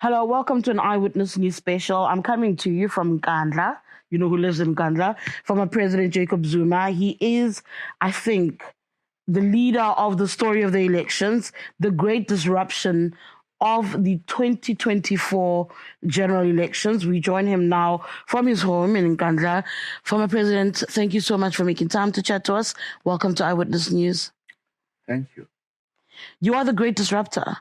Hello, welcome to an Eyewitness News special. I'm coming to you from Nkandla. You know who lives in Nkandla? Former President Jacob Zuma. He is, I think, the leader of the story of the elections, the great disruption of the 2024 general elections. We join him now from his home in Nkandla. Former President, thank you so much for making time to chat to us. Welcome to Eyewitness News. Thank you. You are the great disruptor.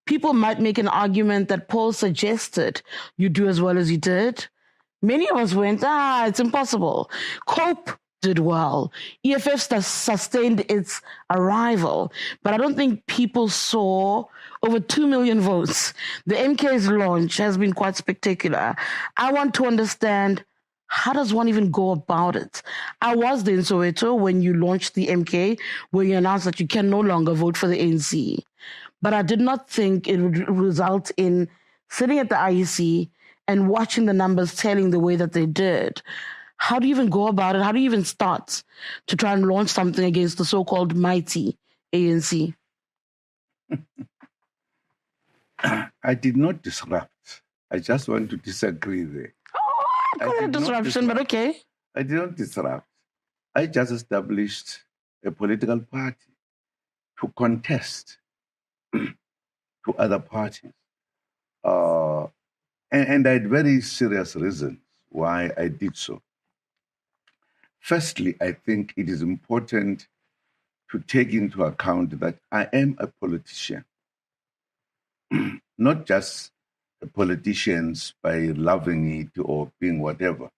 People might make an argument that polls suggested you do as well as you did. Many of us went, it's impossible. COPE did well. EFF sustained its arrival. But I don't think people saw over 2 million votes. The MK's launch has been quite spectacular. I want to understand, how does one even go about it? I was there in Soweto when you launched the MK, where you announced that you can no longer vote for the ANC. But I did not think it would result in sitting at the IEC and watching the numbers telling the way that they did. How do you even go about it? How do you even start to try and launch something against the so-called mighty ANC? I did not disrupt. I just want to disagree there. Oh, I call it a disruption, but okay. I did not disrupt. I just established a political party to contest to other parties. And I had very serious reasons why I did so. Firstly, I think it is important to take into account that I am a politician, not just politicians by loving it or being whatever.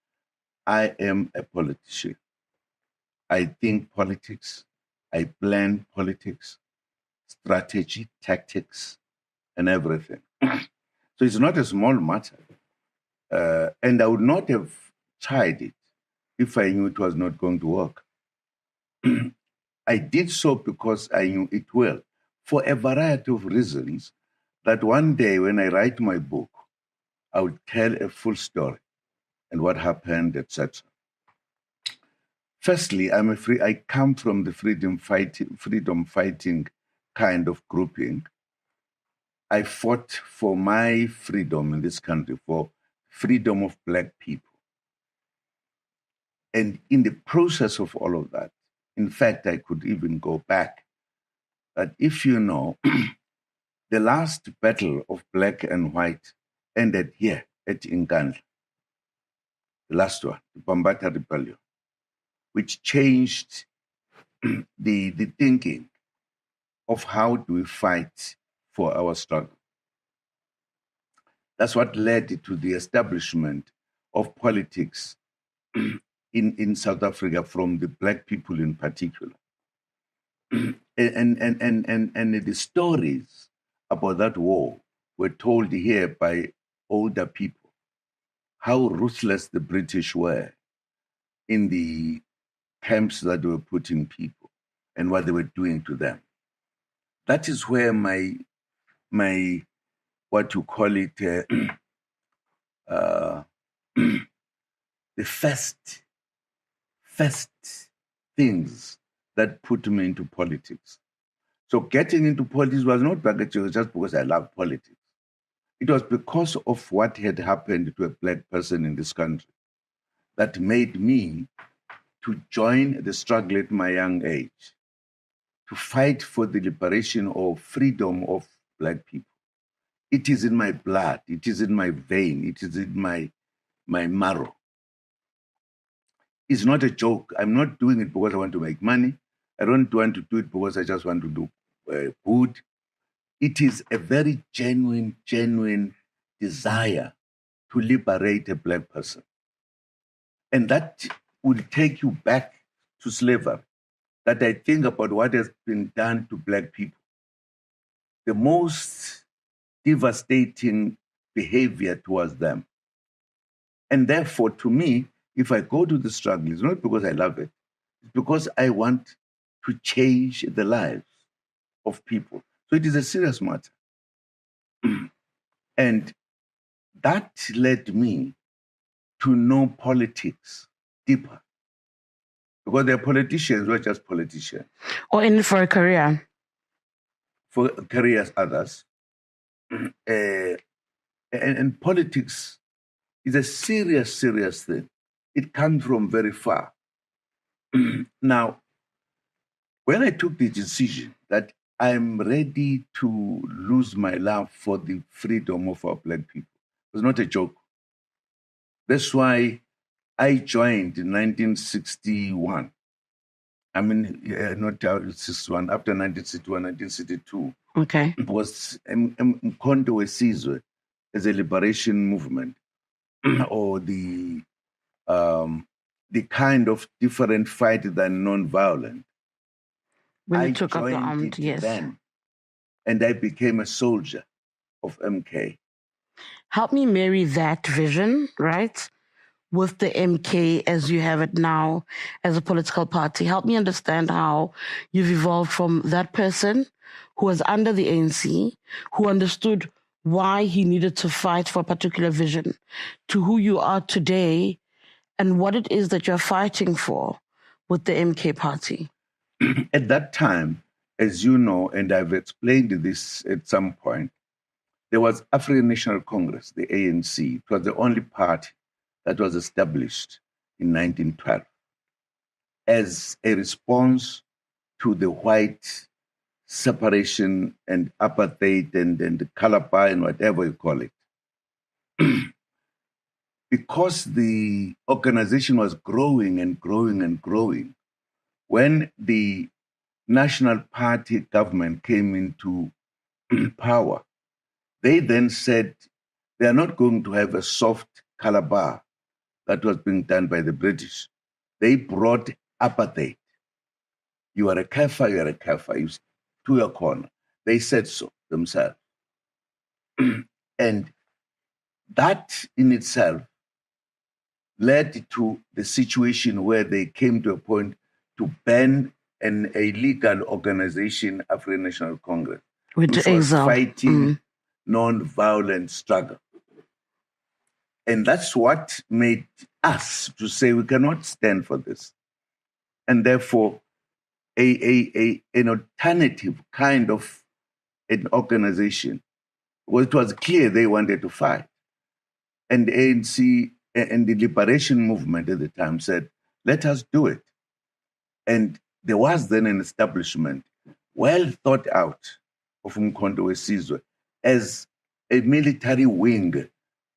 I am a politician. I think politics, I plan politics, strategy, tactics, and everything. So it's not a small matter. And I would not have tried it if I knew it was not going to work. I did so because I knew it well, for a variety of reasons, that one day when I write my book, I would tell a full story and what happened, etc. Firstly, I come from the freedom fighting kind of grouping. I fought for my freedom in this country, for freedom of Black people. And in the process of all of that, in fact, I could even go back. That if you know, the last battle of Black and White ended here at Nkandla, the last one, the Bambata Rebellion, which changed the thinking of how do we fight for our struggle. That's what led to the establishment of politics in South Africa from the Black people in particular. And the stories about that war were told here by older people, how ruthless the British were in the camps that they were putting people and what they were doing to them. That is where my what you call it, the first things that put me into politics. So getting into politics was not just because I love politics. It was because of what had happened to a Black person in this country that made me to join the struggle at my young age, to fight for the liberation or freedom of Black people. It is in my blood, it is in my vein, it is in my marrow. It's not a joke. I'm not doing it because I want to make money. I don't want to do it because I just want to do good. It is a very genuine desire to liberate a Black person. And that will take you back to slavery, that I think about what has been done to Black people. The most devastating behavior towards them. And therefore, to me, if I go to the struggle, it's not because I love it, it's because I want to change the lives of people. So it is a serious matter. And that led me to know politics deeper. Because they're politicians, not just politicians. Or in for a career. For careers, others. And politics is a serious, serious thing. It comes from very far. Now, when I took the decision that I'm ready to lose my love for the freedom of our black people, it was not a joke. That's why I joined in 1961. I mean, not 61, after 1961, 1962. Okay. It was Nkandla as a liberation movement, or the kind of different fight than non-violent. When you I took up the joined armed, it yes. then, and I became a soldier of MK. Help me marry that vision, right, with the MK as you have it now as a political party. Help me understand how you've evolved from that person who was under the ANC, who understood why he needed to fight for a particular vision, to who you are today and what it is that you're fighting for with the MK party. At that time, as you know, and I've explained this at some point, there was African National Congress, the ANC. It was the only party that was established in 1912 as a response to the white separation and apartheid and the Kalapa and whatever you call it. Because the organization was growing and growing and growing, when the National Party government came into power, they then said they are not going to have a soft Calabar that was being done by the British. They brought apartheid. You are a kafir, you are a kafir, you to your corner. They said so themselves. And that in itself led to the situation where they came to a point to ban an illegal organization, African National Congress, which was fighting non-violent struggle. And that's what made us to say we cannot stand for this. And therefore, an alternative kind of an organization, well, it was clear they wanted to fight. And the ANC and the liberation movement at the time said, let us do it. And there was then an establishment well thought out of Nkandla as a military wing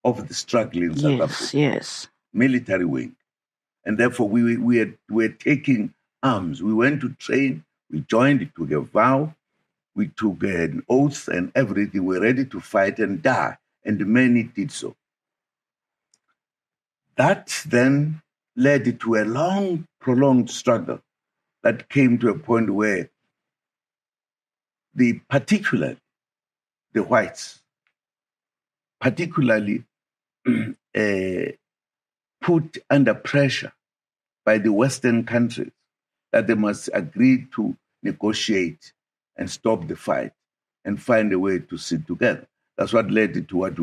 of the struggle in South Africa. Yes. Military wing. And therefore, we were taking arms. We went to train, we joined, we took a vow, we took an oath and everything. We were ready to fight and die. And many did so. That then led to a long, prolonged struggle that came to a point where particularly the whites, particularly put under pressure by the Western countries that they must agree to negotiate and stop the fight and find a way to sit together. That's what led to what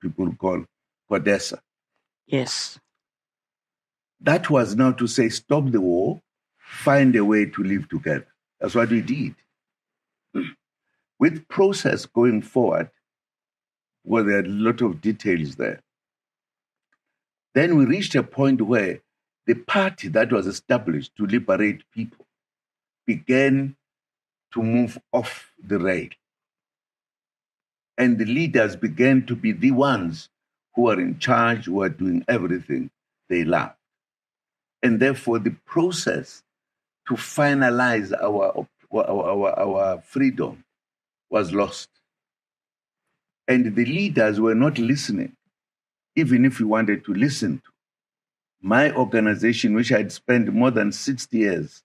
people call CODESA. Yes. That was now to say, stop the war, find a way to live together. That's what we did. With process going forward, well, there are a lot of details there. Then we reached a point where the party that was established to liberate people began to move off the rail. And the leaders began to be the ones who are in charge, who are doing everything they love. And therefore, the process to finalize our freedom was lost. And the leaders were not listening, even if we wanted to listen to. My organization, which I had spent more than 60 years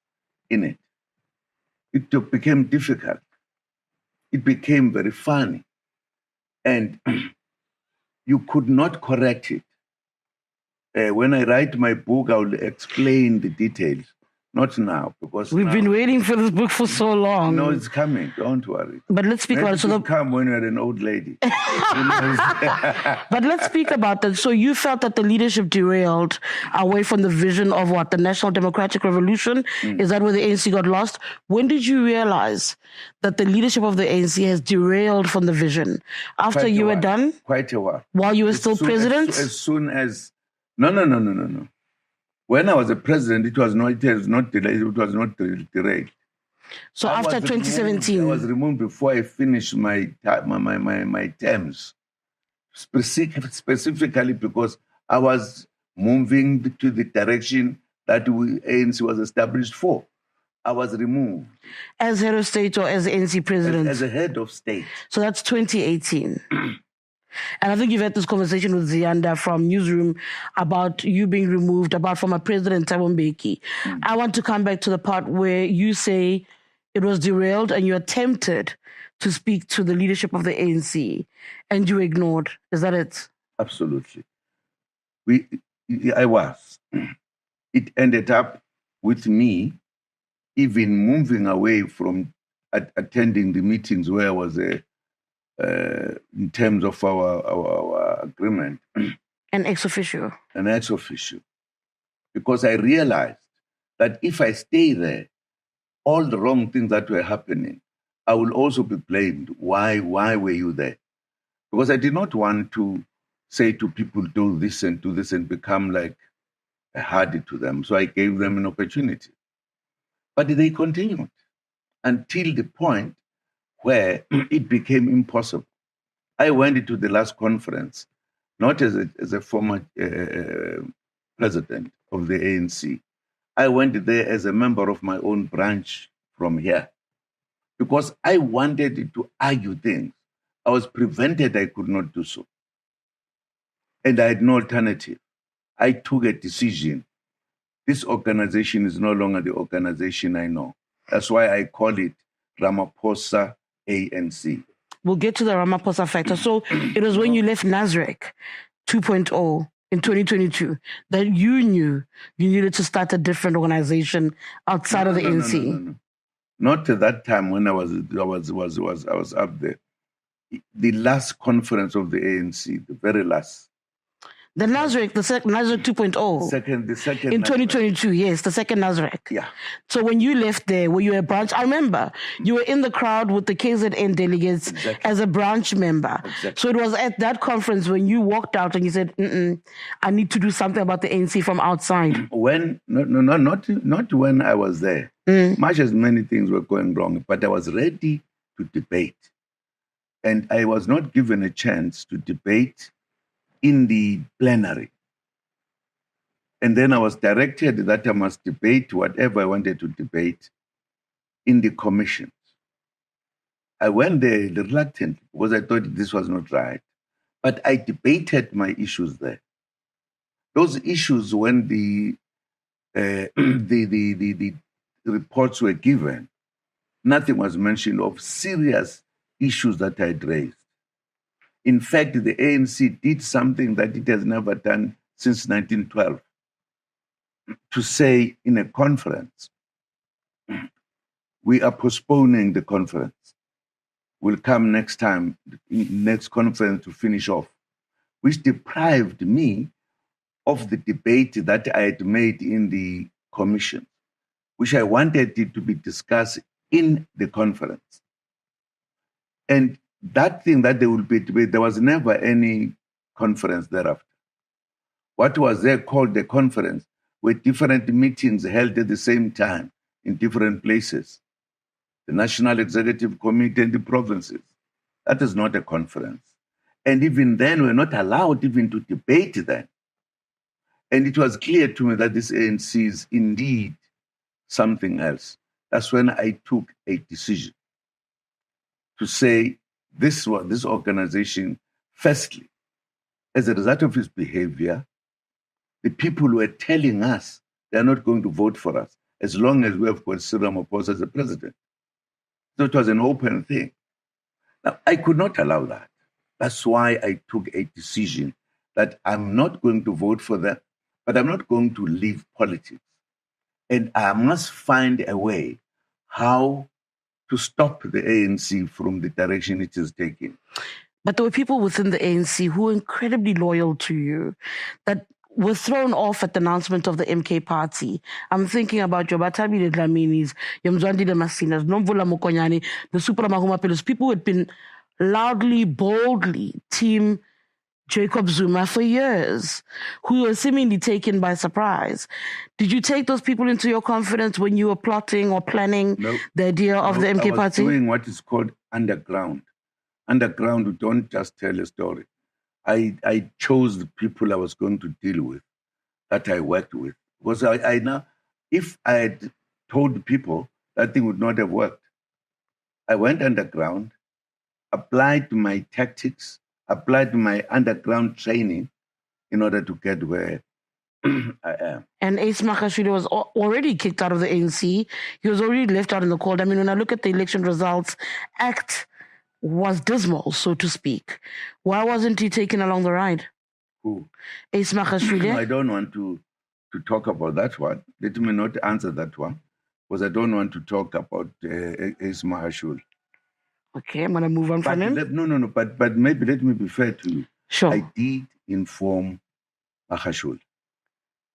in it became difficult. It became very funny. And you could not correct it. When I write my book, I will explain the details. Not now, because We've now, been waiting for this book for so long. No, it's coming. Don't worry. But let's speak about it. So come when you're an old lady. But let's speak about that. So you felt that the leadership derailed away from the vision of what? The National Democratic Revolution? Is that where the ANC got lost? When did you realize that the leadership of the ANC has derailed from the vision? After Quite you a were while. done? Quite a while. While you were still president? As soon as... No. When I was a president, it was not derailed. So after 2017? I was removed before I finished my terms, specifically because I was moving to the direction that ANC was established for. I was removed. As head of state or as ANC president? As a head of state. So that's 2018. And I think you've had this conversation with Ziyanda from Newsroom about you being removed, about former President Thabo Mbeki. I want to come back to the part where you say it was derailed and you attempted to speak to the leadership of the ANC and you ignored. Is that it? Absolutely. I was. It ended up with me even moving away from attending the meetings where I was in terms of our agreement. An ex officio. An ex officio. Because I realized that if I stay there, all the wrong things that were happening, I will also be blamed. Why were you there? Because I did not want to say to people, do this and become like a hardy to them. So I gave them an opportunity. But they continued until the point where it became impossible. I went into the last conference, not as a former president of the ANC. I went there as a member of my own branch from here because I wanted to argue things. I was prevented, I could not do so. And I had no alternative. I took a decision. This organization is no longer the organization I know. That's why I call it Ramaphosa ANC. We'll get to the Ramaphosa factor. So it was when you left NASREC 2.0 in 2022 that you knew you needed to start a different organization outside of the ANC. No. Not at that time when I was up there. The last conference of the ANC, the very last. The NASREC, NASREC 2.0. The second. In 2022, yes, the second NASREC. Yeah. So when you left there, were you a branch? I remember you were in the crowd with the KZN delegates as a branch member. Exactly. So it was at that conference when you walked out and you said, I need to do something about the ANC from outside. Not when I was there. Much as many things were going wrong, but I was ready to debate. And I was not given a chance to debate in the plenary. And then I was directed that I must debate whatever I wanted to debate in the commissions. I went there reluctantly because I thought this was not right. But I debated my issues there. Those issues, when the reports were given, nothing was mentioned of serious issues that I had raised. In fact, the ANC did something that it has never done since 1912. To say in a conference, we are postponing the conference. We'll come next time, next conference to finish off, which deprived me of the debate that I had made in the commission, which I wanted it to be discussed in the conference. And that thing that there will be debate, there was never any conference thereafter. What was there called the conference were different meetings held at the same time in different places. The National Executive Committee and the provinces. That is not a conference. And even then, we're not allowed even to debate then. And it was clear to me that this ANC is indeed something else. That's when I took a decision to say, this organization, firstly, as a result of its behavior, the people were telling us they're not going to vote for us as long as we have got Cyril Ramaphosa as the president. So it was an open thing. Now, I could not allow that. That's why I took a decision that I'm not going to vote for them, but I'm not going to leave politics. And I must find a way how to stop the ANC from the direction it is taking. But there were people within the ANC who were incredibly loyal to you that were thrown off at the announcement of the MK party. I'm thinking about your Batabi Dlaminis, your Mzwandile Masinas, Nomvula Mokonyani, the Super Mahuma Pelos, people who had been loudly, boldly team Jacob Zuma for years, who were seemingly taken by surprise. Did you take those people into your confidence when you were plotting or planning the idea of the MK I was party? doing what is called underground. Underground, you don't just tell a story. I chose the people I was going to deal with, that I worked with. Because I now, if I had told people, that thing would not have worked. I went underground, applied my tactics, applied my underground training in order to get where I am. And Ace Makashvili was already kicked out of the ANC. He was already left out in the cold. I mean, when I look at the election results, ACT was dismal, so to speak. Why wasn't he taken along the ride? Who? Ace Makashvili? I don't want to talk about that one. Let me not answer that one, because I don't want to talk about Ace Mahashul. Okay, I'm going to move on from him. No. But maybe let me be fair to you. Sure. I did inform Mahashul.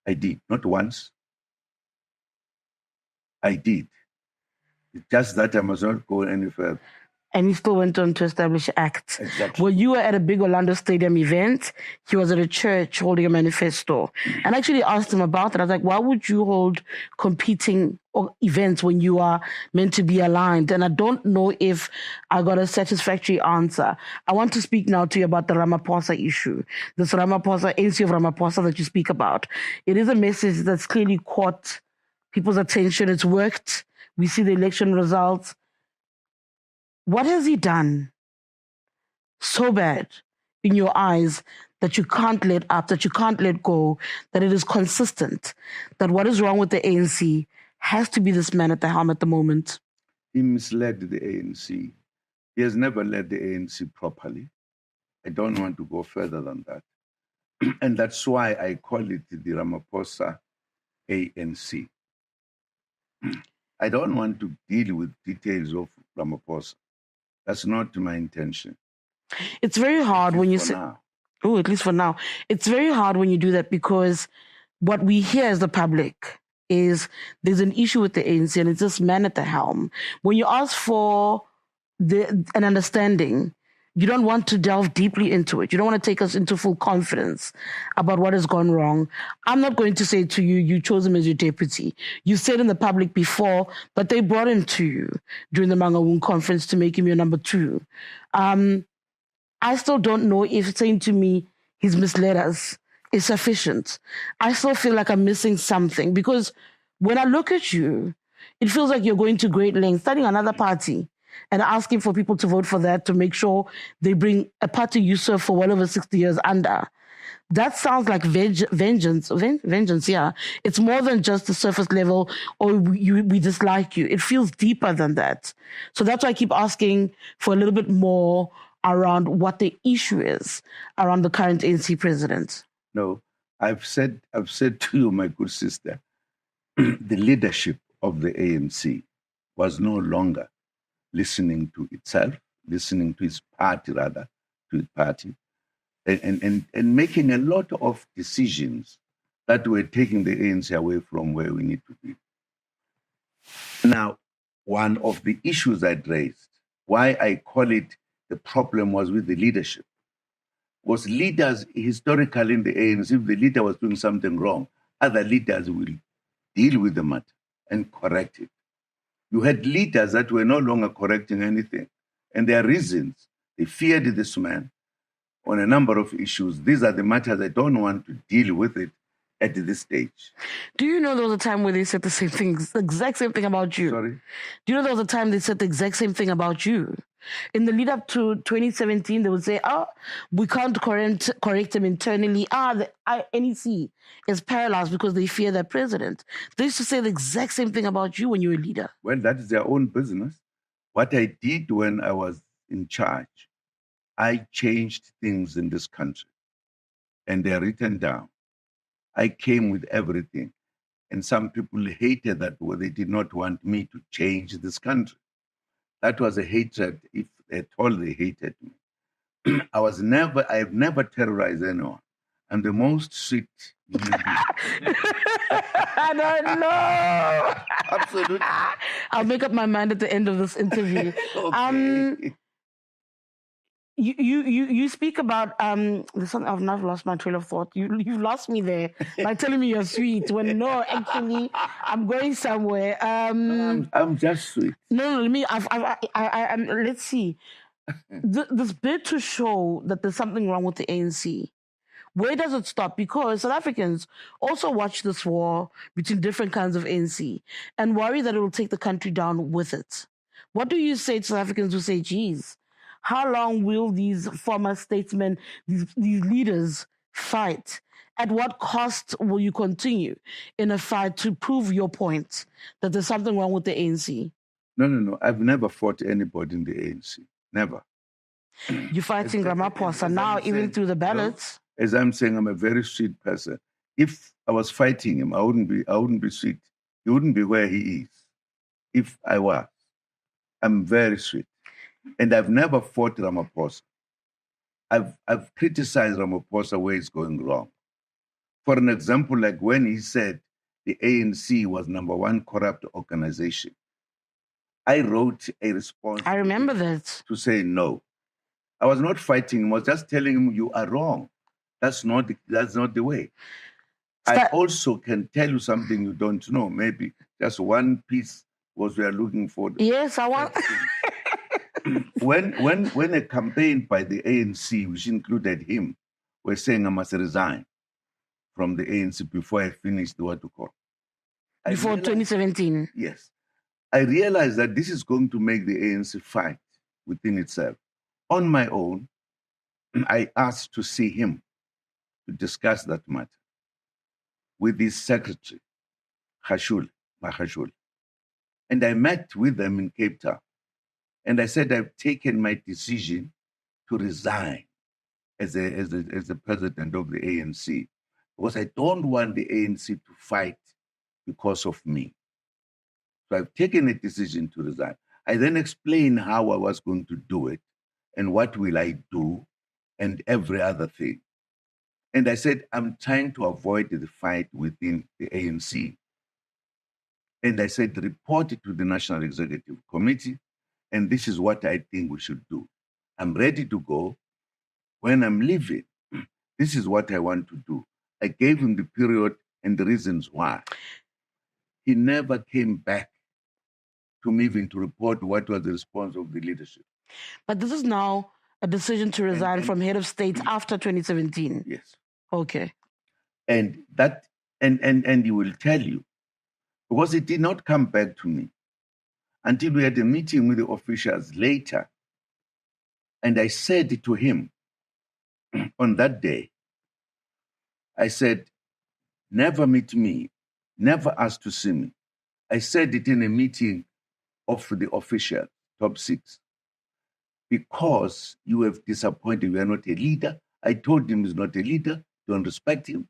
I did, not once. I did. It's just that I must not go any further. And he still went on to establish ACT. Exactly. Well, you were at a big Orlando Stadium event. He was at a church holding a manifesto. And I actually asked him about it. I was like, why would you hold competing events when you are meant to be aligned? And I don't know if I got a satisfactory answer. I want to speak now to you about the Ramaphosa issue. This Ramaphosa, ANC of Ramaphosa that you speak about. It is a message that's clearly caught people's attention. It's worked. We see the election results. What has he done so bad in your eyes that you can't let up, that you can't let go, that it is consistent, that what is wrong with the ANC has to be this man at the helm at the moment? He misled the ANC. He has never led the ANC properly. I don't want to go further than that. And that's why I call it the Ramaphosa ANC. I don't want to deal with details of Ramaphosa. That's not my intention. It's very hard when you say, oh, at least for now. It's very hard when you do that because what we hear as the public is there's an issue with the ANC and it's this man at the helm. When you ask for an understanding, you don't want to delve deeply into it. You don't want to take us into full confidence about what has gone wrong. I'm not going to say to you, you chose him as your deputy. You said in the public before that they brought him to you during the Mangaung conference to make him your number 2. I still don't know if saying to me he's misled us is sufficient. I still feel like I'm missing something because when I look at you, it feels like you're going to great lengths, starting another party and asking for people to vote for that to make sure they bring a party you serve for well over 60 years under. That sounds like vengeance, yeah. It's more than just the surface level, or we dislike you. It feels deeper than that. So that's why I keep asking for a little bit more around what the issue is around the current ANC president. No, I've said to you, my good sister, the leadership of the ANC was no longer listening to itself, listening to its party rather, to its party, and making a lot of decisions that were taking the ANC away from where we need to be. Now, one of the issues I'd raised, why I call it the problem was with the leadership, was leaders historically in the ANC, if the leader was doing something wrong, other leaders will deal with the matter and correct it. You had leaders that were no longer correcting anything, and their reasons, they feared this man on a number of issues. These are the matters I don't want to deal with it at this stage. Do you know there was a time where they said the same thing, the exact same thing about you? Sorry? Do you know there was a time they said the exact same thing about you? In the lead up to 2017, they would say, we can't correct him internally. The NEC is paralyzed because they fear their president. They used to say the exact same thing about you when you were a leader. Well, that is their own business. What I did when I was in charge, I changed things in this country, and they're written down. I came with everything. And some people hated that because they did not want me to change this country. That was a hatred, if at all they hated me. I have never terrorized anyone. I'm the most sweet human being. I don't know. Absolutely. I'll make up my mind at the end of this interview. Okay. You speak about listen, I've now lost my trail of thought. You've lost me there by telling me you're sweet when no, actually I'm going somewhere. I'm just sweet. No, let me. Let's see. This bid to show that there's something wrong with the ANC. Where does it stop? Because South Africans also watch this war between different kinds of ANC and worry that it will take the country down with it. What do you say to South Africans who say, geez, how long will these former statesmen, these leaders fight? At what cost will you continue in a fight to prove your point that there's something wrong with the ANC? No. I've never fought anybody in the ANC. Never. You're fighting Ramaphosa now, even through the ballots. As I'm saying, I'm a very sweet person. If I was fighting him, I wouldn't be sweet. He wouldn't be where he is. If I was, I'm very sweet, and I've never fought Ramaphosa. I've criticized Ramaphosa where he's going wrong. For an example, like when he said the ANC was #1 corrupt organization, I wrote a response. I remember that. To say no. I was not fighting him. I was just telling him you are wrong. That's not the way. I also can tell you something you don't know. Maybe just one piece was we are looking for. Yes, I want. when a campaign by the ANC, which included him, were saying I must resign from the ANC before I finished what to call. Before 2017. Yes. I realized that this is going to make the ANC fight within itself. On my own, I asked to see him to discuss that matter with his secretary, Mahashul. And I met with them in Cape Town. And I said, I've taken my decision to resign as the president of the ANC because I don't want the ANC to fight because of me. So I've taken a decision to resign. I then explained how I was going to do it and what will I do and every other thing. And I said, I'm trying to avoid the fight within the ANC. And I said, report it to the National Executive Committee, and this is what I think we should do. I'm ready to go. When I'm leaving, this is what I want to do. I gave him the period and the reasons why. He never came back to me even to report what was the response of the leadership. But this is now a decision to resign from head of state after 2017. Yes. Okay. And that, and he will tell you, because it did not come back to me until we had a meeting with the officials later. And I said to him on that day, I said, never meet me, never ask to see me. I said it in a meeting of the official, top 6. Because you have disappointed, you are not a leader. I told him he's not a leader, don't respect him.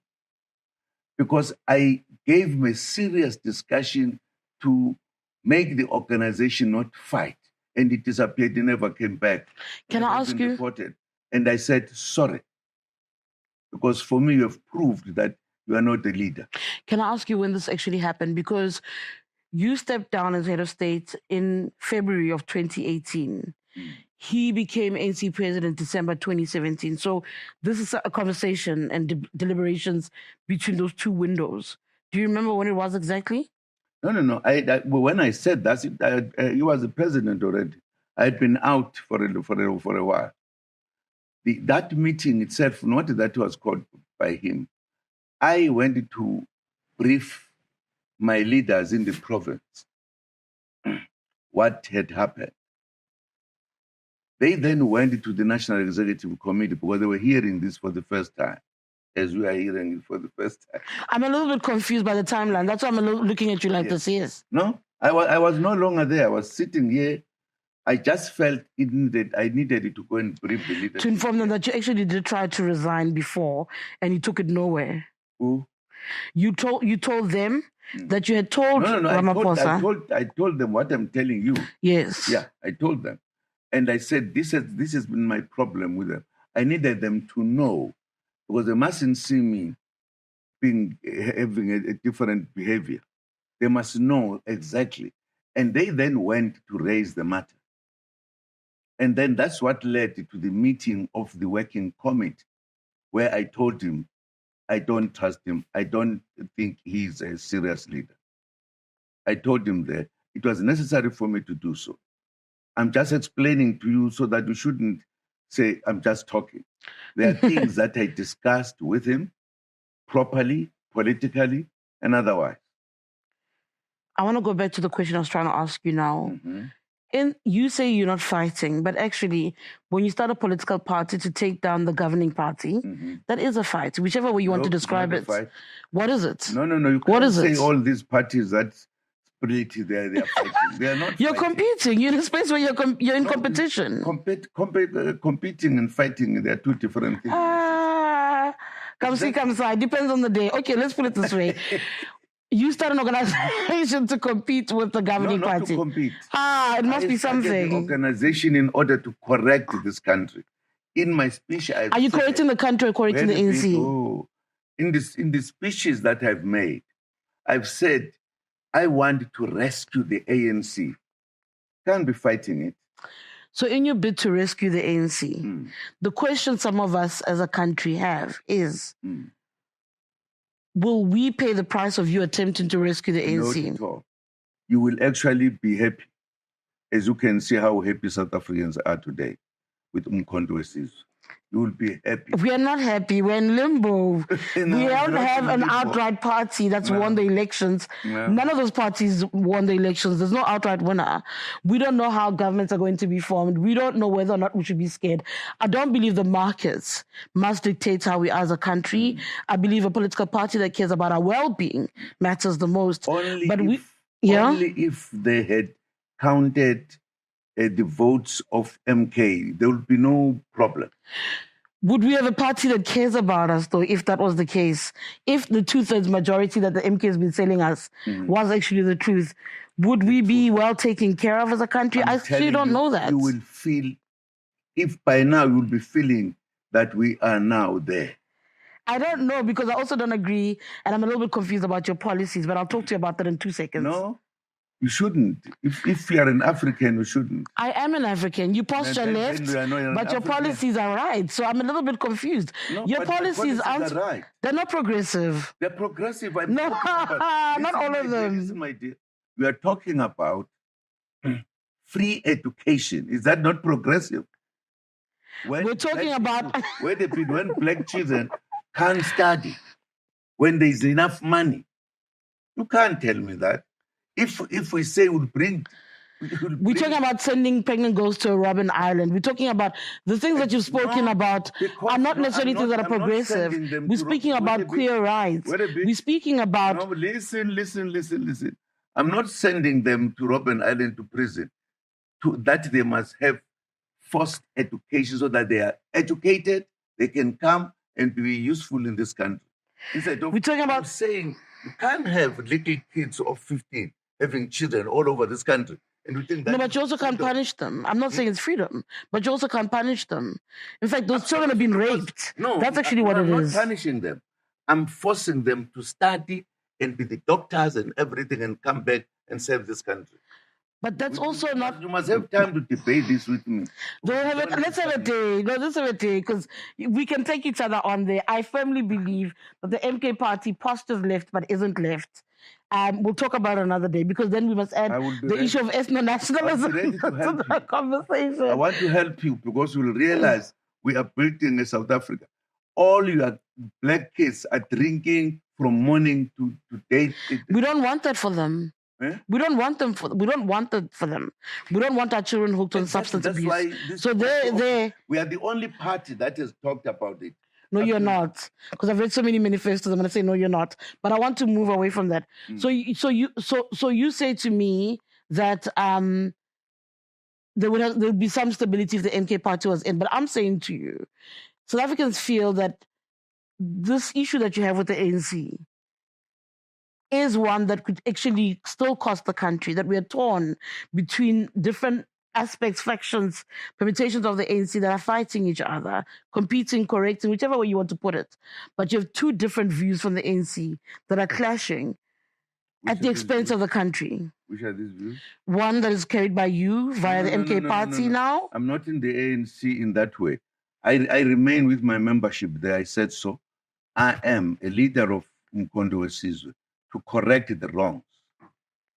Because I gave him a serious discussion to make the organization not fight. And it disappeared, he never came back. Can I ask you? Reported. And I said, sorry. Because for me, you have proved that you are not a leader. Can I ask you when this actually happened? Because you stepped down as head of state in February of 2018. He became ANC president December 2017. So this is a conversation and deliberations between those two windows. Do you remember when it was exactly? No. When I said that, he was the president already. I had been out for a while. That meeting itself, not that was called by him. I went to brief my leaders in the province what had happened. They then went to the National Executive Committee because they were hearing this for the first time, as we are hearing it for the first time. I'm a little bit confused by the timeline. That's why I'm looking at you like this, yes. No, I was no longer there. I was sitting here. I just felt I needed to go and brief the leadership. To inform them that you actually did try to resign before and you took it nowhere. Who? You told them that you had told Ramaphosa. I told them what I'm telling you. Yes. Yeah, I told them. And I said, this has been my problem with them. I needed them to know, because they mustn't see me having a different behavior. They must know exactly. And they then went to raise the matter. And then that's what led to the meeting of the working committee, where I told him, I don't trust him. I don't think he's a serious leader. I told him that it was necessary for me to do so. I'm just explaining to you so that you shouldn't say I'm just talking. There are things that I discussed with him properly, politically, and otherwise. I want to go back to the question I was trying to ask you now. And you say you're not fighting, but actually, when you start a political party to take down the governing party, that is a fight, whichever way you want to describe it. Fight. What is it? No. You can't say all these parties that split, they're fighting. They are not. You're competing. You're in a space where you're in competition. Competing and fighting, they are two different things. Come see. Depends on the day. Okay, let's put it this way. You start an organization to compete with the governing party. To compete. It must be something. An organization in order to correct this country. In my speech, are you correcting the country or correcting the ANC? In the speeches that I've made, I've said I want to rescue the ANC. Can't be fighting it. So in your bid to rescue the ANC, the question some of us as a country have is, will we pay the price of you attempting to rescue the ANC? Not at all. You will actually be happy. As you can see how happy South Africans are today with Nkandla. You will be happy. We are not happy. We're in limbo. We don't have an outright party that's won the elections. None of those parties won the elections. There's no outright winner. We don't know how governments are going to be formed. We don't know whether or not we should be scared. I don't believe the markets must dictate how we are as a country. I believe a political party that cares about our well-being matters the most. Only if they had counted the votes of MK, there would be no problem. Would we have a party that cares about us, though, if that was the case? If the 2/3 majority that the MK has been selling us was actually the truth, would we be well taken care of as a country? I still don't know that. You will feel, if by now you will be feeling that we are now there. I don't know, because I also don't agree, and I'm a little bit confused about your policies, but I'll talk to you about that in 2 seconds. No? You shouldn't. If you are an African, you shouldn't. I am an African. You posture left, but your policies are right. So I'm a little bit confused. No, your policies aren't right. They're not progressive. They're progressive. Not all of them. Listen, my dear. We are talking about free education. Is that not progressive? We're talking about when black children can't study, when there is enough money. You can't tell me that. If we say we're talking about sending pregnant girls to a Robben Island. We're talking about the things that you've spoken about are not necessarily things that are progressive. We're speaking about queer rights. We're speaking about... No, listen. I'm not sending them to Robben Island to prison. That they must have forced education so that they are educated, they can come and be useful in this country. We're talking about... I'm saying you can't have little kids of 15 having children all over this country. And we think that but you also can't punish them. I'm not saying it's freedom, but you also can't punish them. In fact, those children have been raped. No, that's actually what it is. I'm not punishing them. I'm forcing them to study and be the doctors and everything and come back and serve this country. But that's also not... You must have time to debate this with me. Let's have a day. No, let's have a day, because we can take each other on there. I firmly believe that the MK party postures left but isn't left. We'll talk about it another day, because then we must add the issue of ethno-nationalism to the conversation. I want to help you, because you'll realize we are building a South Africa. All your black kids are drinking from morning to day. We don't want that for them. We don't want them we don't want that for them. We don't want our children hooked on substance abuse. So we are the only party that has talked about it. No, you're not. Because I've read so many manifestos. I'm going to say no, you're not. But I want to move away from that. So you say to me that there would be some stability if the MK party was in. But I'm saying to you, South Africans feel that this issue that you have with the ANC is one that could actually still cost the country, that we are torn between different aspects, factions, permutations of the ANC that are fighting each other, competing, correcting, whichever way you want to put it. But you have two different views from the ANC that are clashing at the expense of the country. Which are these views? One that is carried by you via the MK party now. I'm not in the ANC in that way. I remain with my membership there. I said so. I am a leader of Nkandla to correct the wrongs.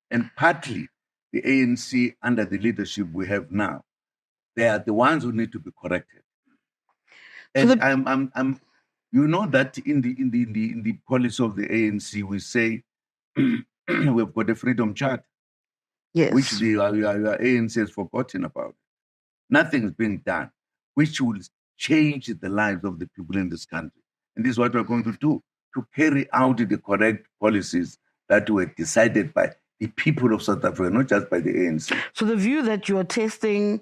And partly the ANC under the leadership we have now, they are the ones who need to be corrected. And so I'm you know that in the policy of the ANC we say we've got a freedom charter. Yes. Which the ANC has forgotten about. Nothing's being done, which will change the lives of the people in this country. And this is what we're going to do, to carry out the correct policies that were decided by the people of South Africa, not just by the ANC. So the view that you are testing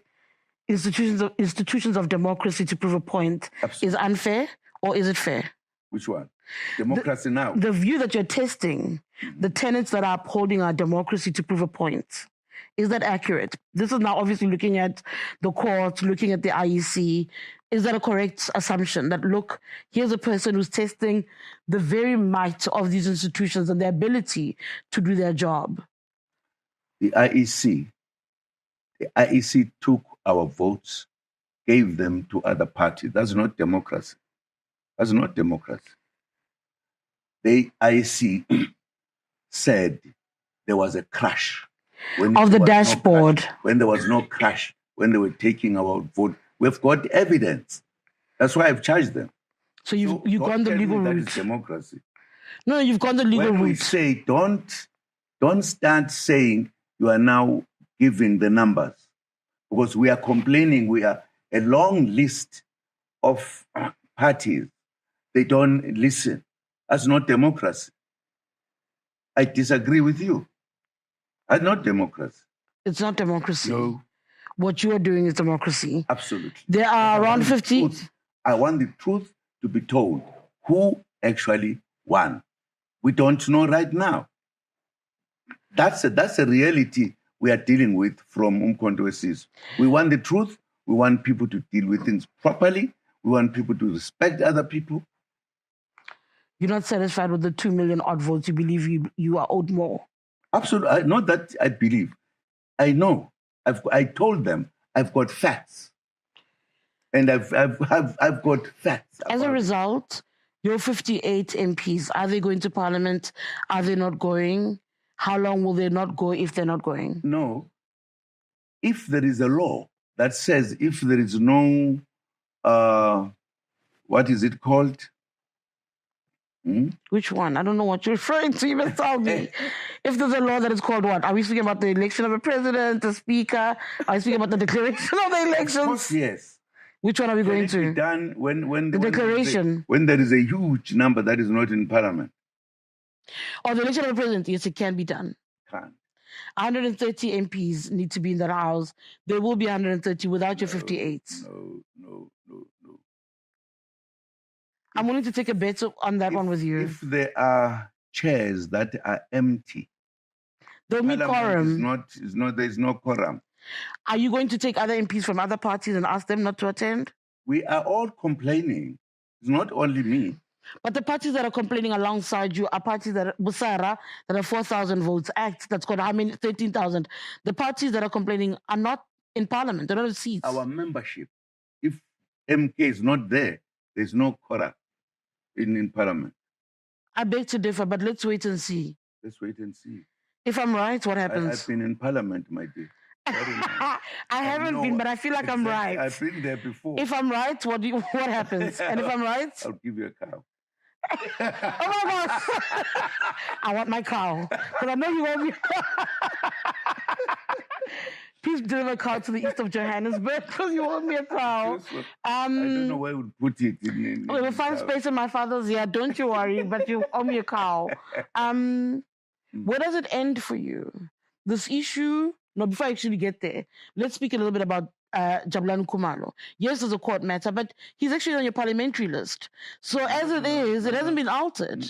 institutions of democracy to prove a point is unfair, or is it fair? Which one? Democracy now. The view that you're testing, the tenets that are upholding our democracy to prove a point, is that accurate? This is now obviously looking at the court, looking at the IEC. Is that a correct assumption that, look, here's a person who's testing the very might of these institutions and their ability to do their job? The IEC took our votes, gave them to other parties. That's not democracy. That's not democracy. The IEC said there was a crash. Of the dashboard. When there was no crash, when they were taking our vote. We've got evidence. That's why I've charged them. So you've gone the legal route. That is democracy. No, you've gone the legal route. When we say don't start saying you are now giving the numbers, because we are complaining. We are a long list of parties. They don't listen. That's not democracy. I disagree with you. That's not democracy. It's not democracy. No. What you are doing is democracy. Absolutely. There are around 50. I want the truth to be told. Who actually won? We don't know right now. That's a reality we are dealing with from Nkandla. We want the truth. We want people to deal with things properly. We want people to respect other people. You're not satisfied with the 2 million odd votes. You believe you are owed more. Absolutely. Not that I believe. I know. I told them I've got facts. And I've got facts. As a result, your 58 MPs, are they going to Parliament? Are they not going? How long will they not go if they're not going? No. If there is a law that says if there is no, what is it called? Which one? I don't know what you're referring to. Even tell me. If there's a law that is called what? Are we speaking about the election of a president, the speaker? Are we speaking about the declaration of the elections? Of course, yes. Which one are we going to? Be done when the declaration. When there is a huge number that is not in Parliament. Or the election of a president, yes, it can be done. Can't. 130 MPs need to be in that house. There will be 130 without your 58. No. I'm willing to take a bet on that one with you. If there are chairs that are empty, there'll be quorum. There's no quorum. Are you going to take other MPs from other parties and ask them not to attend? We are all complaining. It's not only me. But the parties that are complaining alongside you are parties that are Busara, that are 4,000 votes, ACT, that's got how many? 13,000. The parties that are complaining are not in Parliament. They don't have seats. Our membership, if MK is not there, there's no quorum in Parliament. I beg to differ, but let's wait and see. Let's wait and see. If I'm right, what happens? I've been in Parliament, my dear. I haven't been, but I feel like I'm right. I've been there before. If I'm right, what happens? And if I'm right? I'll give you a cow. Oh my God. I want my cow. Because I know you want me. Please deliver a cow to the east of Johannesburg because you want me a cow. I don't know where we would put it. We'll find space in my father's yard. Don't you worry, but you owe me a cow. Where does it end for you? This issue, no, before I actually get there, let's speak a little bit about Jabulani Khumalo. Yes, it's a court matter, but he's actually on your parliamentary list. So as it is, it hasn't been altered.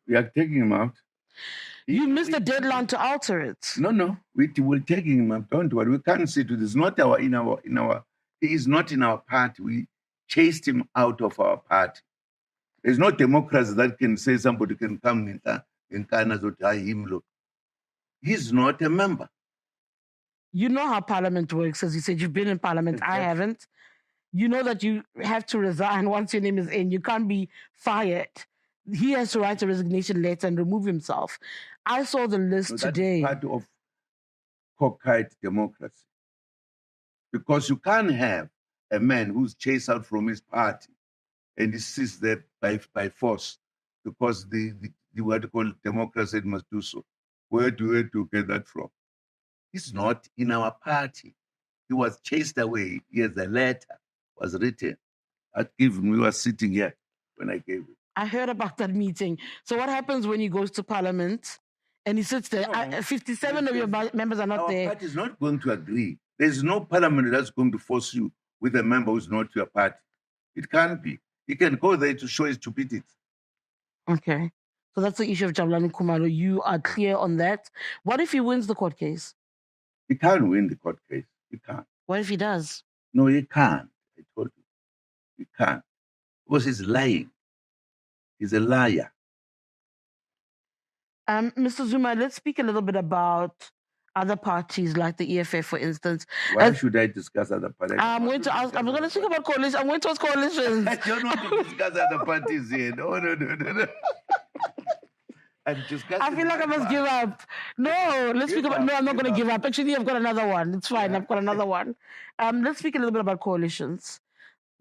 We are taking him out. You missed the deadline to alter it. No. We will take him up. Don't worry. We can't sit with this. Not our. He is not in our party. We chased him out of our party. There's no democracy that can say somebody can come in Nkandla to tie him. Look, he's not a member. You know how Parliament works, as you said. You've been in Parliament. Exactly. I haven't. You know that you have to resign once your name is in. You can't be fired. He has to write a resignation letter and remove himself. I saw the list today. That's part of cockeyed democracy. Because you can't have a man who's chased out from his party and he sits there by force because the what you call democracy must do so. Where do you get that from? He's not in our party. He was chased away. Yes, a letter was written. I gave him. We were sitting here when I gave it. I heard about that meeting. So what happens when he goes to Parliament and he sits there? 57 of your members are not there. Our party is not going to agree. There's no parliament that's going to force you with a member who's not your party. It can't be. He can go there to show his stupidity. Okay. So that's the issue of Jabulani Khumalo. You are clear on that. What if he wins the court case? He can't win the court case. He can't. What if he does? No, he can't. I told you. He can't. Because he's lying. He's a liar. Mr. Zuma, let's speak a little bit about other parties like the EFF, for instance. Why should I discuss other parties? I'm going to speak about coalitions. I'm going to ask coalitions. I don't want to discuss other parties here. No. I feel like I must give up. No, let's speak about. No, I'm not going to give up. Actually, I've got another one. It's fine. I've got another one. Let's speak a little bit about coalitions.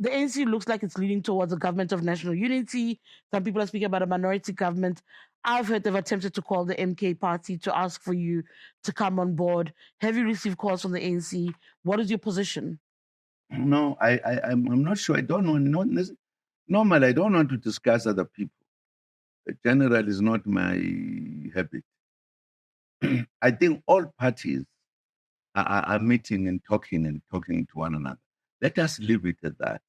The ANC looks like it's leaning towards a government of national unity. Some people are speaking about a minority government. I've heard they've attempted to call the MK party to ask for you to come on board. Have you received calls from the ANC? What is your position? No, I'm not sure. I don't know. Normally, I don't want to discuss other people. General is not my habit. I think all parties are meeting and talking to one another. Let us leave it at that,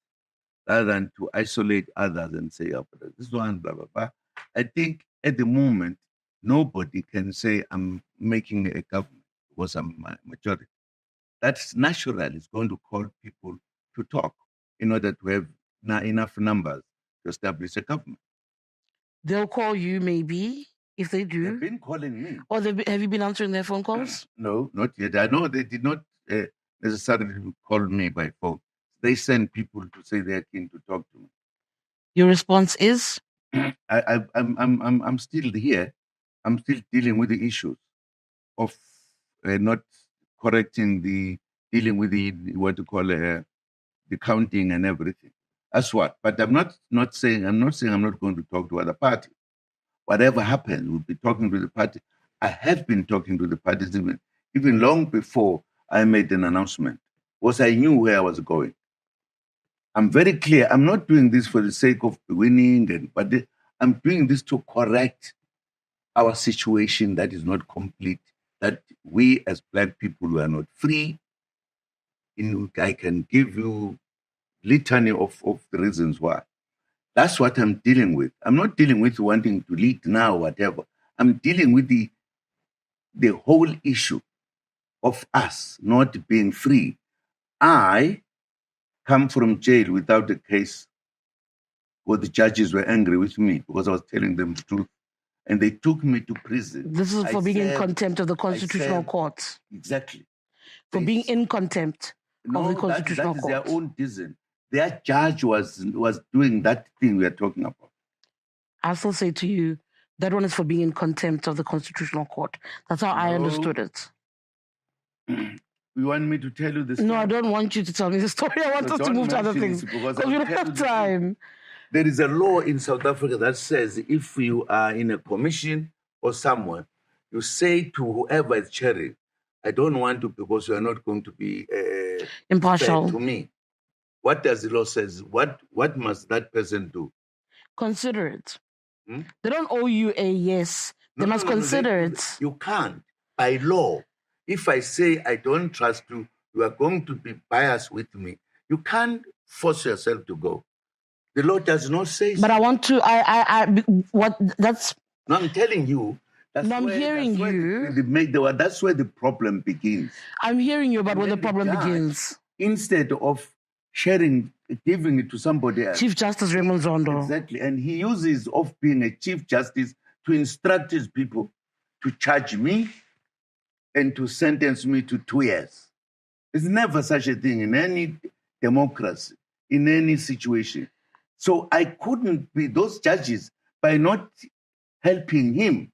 rather than to isolate others and say, oh, this one, blah, blah, blah. I think at the moment, nobody can say I'm making a government because I'm a majority. That's natural. It's going to call people to talk in order to have enough numbers to establish a government. They'll call you maybe, if they do. They've been calling me. Or have you been answering their phone calls? No, not yet. I know they did not necessarily call me by phone. They send people to say they're keen to talk to me. Your response is? I'm still here. I'm still dealing with the issues of not correcting dealing with the what you call the counting and everything. That's what. But I'm not saying I'm not going to talk to other parties. Whatever happens, we'll be talking to the party. I have been talking to the parties even long before I made an announcement, because I knew where I was going. I'm very clear. I'm not doing this for the sake of winning, but I'm doing this to correct our situation that is not complete, that we as Black people were not free. I can give you litany of the reasons why. That's what I'm dealing with. I'm not dealing with wanting to lead now, whatever. I'm dealing with the whole issue of us not being free. I come from jail without a case where the judges were angry with me because I was telling them the truth. And they took me to prison. This is for being in contempt of the Constitutional Court. Exactly. For being in contempt of the Constitutional Court. That is their own reason. Their judge was doing that thing we are talking about. I still say to you, that one is for being in contempt of the Constitutional Court. That's how I understood it. You want me to tell you this? No, I don't want you to tell me the story. I want us to move to other things because we don't have time. There is a law in South Africa that says if you are in a commission or somewhere, you say to whoever is chairing, I don't want to because you are not going to be impartial to me. What does the law says? What must that person do? Consider it. They don't owe you a yes. They must consider it. You can't. By law, if I say I don't trust you, you are going to be biased with me. You can't force yourself to go. The law does not say so. But I want to. What? That's. No, I'm telling you That's I'm hearing you. That's where the problem begins. I'm hearing you about And where the then problem judge, begins. Instead of giving it to somebody else. Chief Justice Raymond Zondo. Exactly. And he uses of being a Chief Justice to instruct his people to charge me and to sentence me to 2 years. There's never such a thing in any democracy, in any situation. So I couldn't be those judges by not helping him.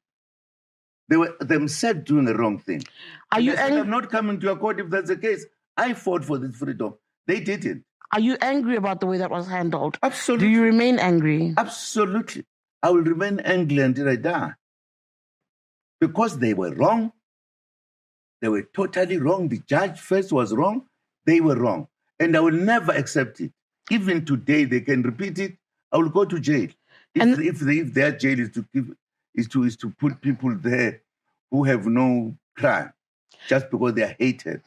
They were themselves doing the wrong thing. I'm not coming to your court if that's the case. I fought for this freedom. They didn't. Are you angry about the way that was handled? Absolutely. Do you remain angry? Absolutely. I will remain angry until I die. Because they were wrong. They were totally wrong. The judge first was wrong. They were wrong. And I will never accept it. Even today, they can repeat it. I will go to jail. If their jail is to put people there who have no crime just because they are hated.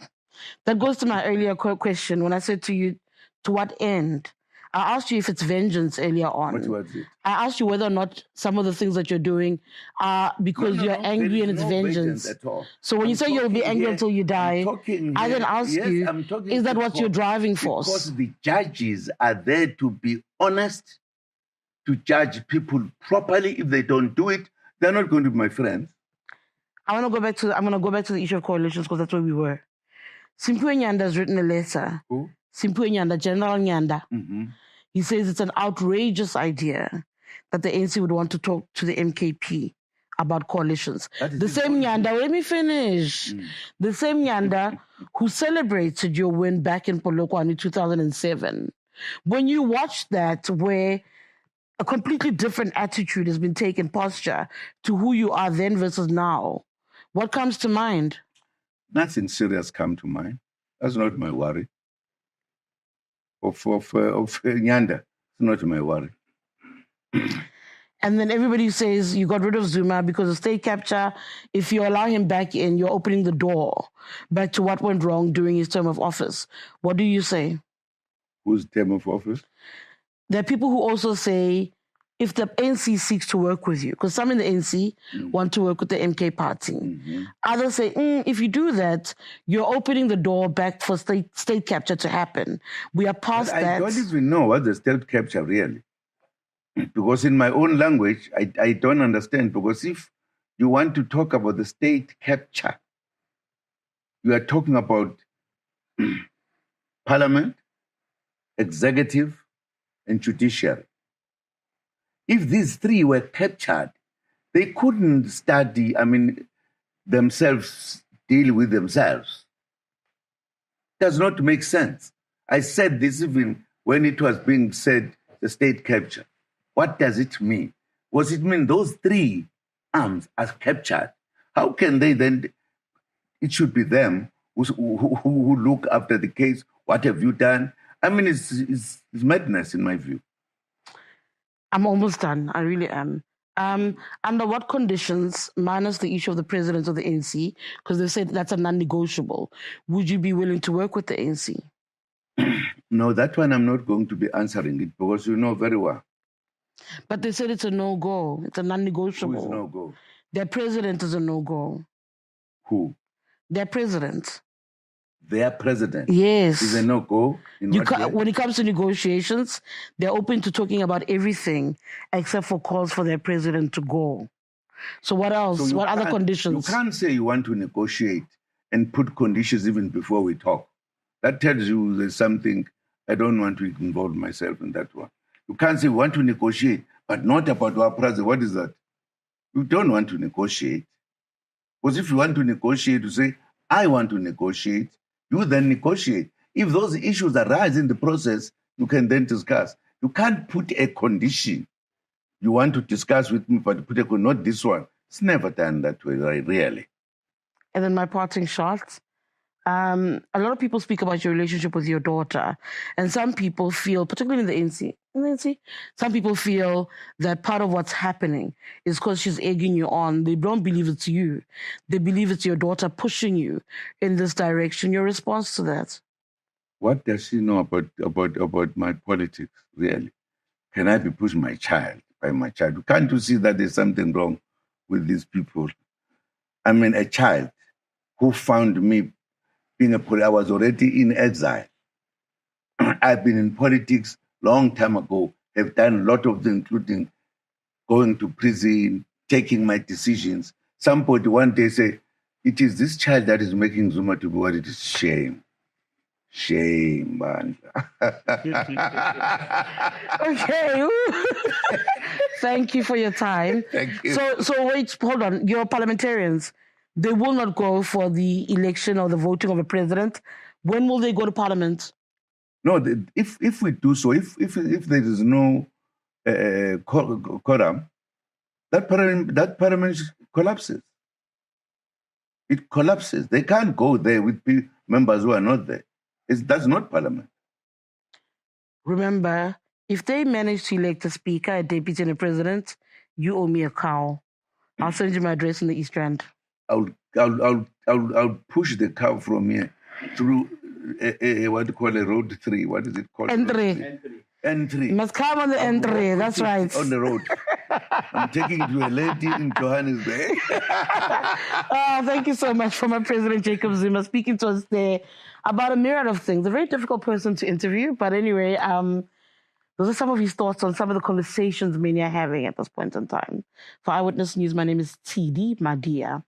That goes to my earlier question when I said to you, to what end? I asked you if it's vengeance earlier on. What was it? I asked you whether or not some of the things that you're doing are because you're angry and it's vengeance. At all. So when you say you'll be angry until you die, I then ask you, is that what you're driving for? Because the judges are there to be honest, to judge people properly. If they don't do it, they're not going to be my friends. I'm going to go back to the issue of coalitions because that's where we were. Simphiwe Nyanda has written a letter. Who? Simphiwe Nyanda, General Nyanda. Mm-hmm. He says it's an outrageous idea that the ANC would want to talk to the MKP about coalitions. The same Nyanda, let me finish. The same Nyanda who celebrated your win back in Polokwane in 2007. When you watch that, where a completely different attitude has been taken, posture, to who you are then versus now, what comes to mind? Nothing serious come to mind. That's not my worry. Of Nyanda, it's not my worry. And then everybody says you got rid of Zuma because of state capture. If you allow him back in, you're opening the door back to what went wrong during his term of office. What do you say? Whose term of office? There are people who also say if the NC seeks to work with you, because some in the NC want to work with the MK party. Mm-hmm. Others say, if you do that, you're opening the door back for state capture to happen. We are past that. I don't even know what the state capture really. Because in my own language, I don't understand. Because if you want to talk about the state capture, you are talking about parliament, executive, and judiciary. If these three were captured, they couldn't themselves deal with themselves. Does not make sense. I said this even when it was being said, the state capture. What does it mean? Was it mean those three arms are captured? How can they then, it should be them who look after the case. What have you done? It's madness in my view. I'm almost done. I really am. Under what conditions, minus the issue of the president of the ANC, because they said that's a non-negotiable, would you be willing to work with the ANC? No, that one I'm not going to be answering it because you know very well. But they said it's a no-go. It's a non-negotiable. Who is no-go? Their president is a no-go. Who? Their president. Their president? Yes. Is a no-go? When it comes to negotiations, they're open to talking about everything except for calls for their president to go. So what else? What other conditions? You can't say you want to negotiate and put conditions even before we talk. That tells you there's something, I don't want to involve myself in that one. You can't say we want to negotiate, but not about our president. What is that? You don't want to negotiate. Because if you want to negotiate, you say, I want to negotiate. You then negotiate. If those issues arise in the process, you can then discuss. You can't put a condition. You want to discuss with me, but put not this one. It's never done that way, really. And then my parting shot. A lot of people speak about your relationship with your daughter. And some people feel, particularly in the ANC, some people feel that part of what's happening is because she's egging you on. They don't believe it's you. They believe it's your daughter pushing you in this direction. Your response to that? What does she know about my politics, really? Can I be pushing my child by my child? Can't you see that there's something wrong with these people? I mean, a child who found me being I was already in exile. I've been in politics long time ago, have done a lot of things, including going to prison, taking my decisions. Somebody one day say, it is this child that is making Zuma to be what it is. Shame. Shame, man. Okay. Thank you for your time. Thank you. So wait, hold on. Your parliamentarians, they will not go for the election or the voting of a president. When will they go to parliament? No, if we do so, if there is no quorum, that parliament collapses. It collapses. They can't go there with members who are not there. That's not parliament. Remember, if they manage to elect a speaker, a deputy, and a president, you owe me a cow. I'll send you my address in the East Rand. I'll push the cow from here through what do you call a road 3? What is it called? N3. N3. You must come on the N3. That's right. On the road. I'm taking it to a lady in Johannesburg. Thank you so much, former President Jacob Zuma, speaking to us there about a myriad of things. A very difficult person to interview, but anyway, those are some of his thoughts on some of the conversations many are having at this point in time. For Eyewitness News, my name is TD Madia.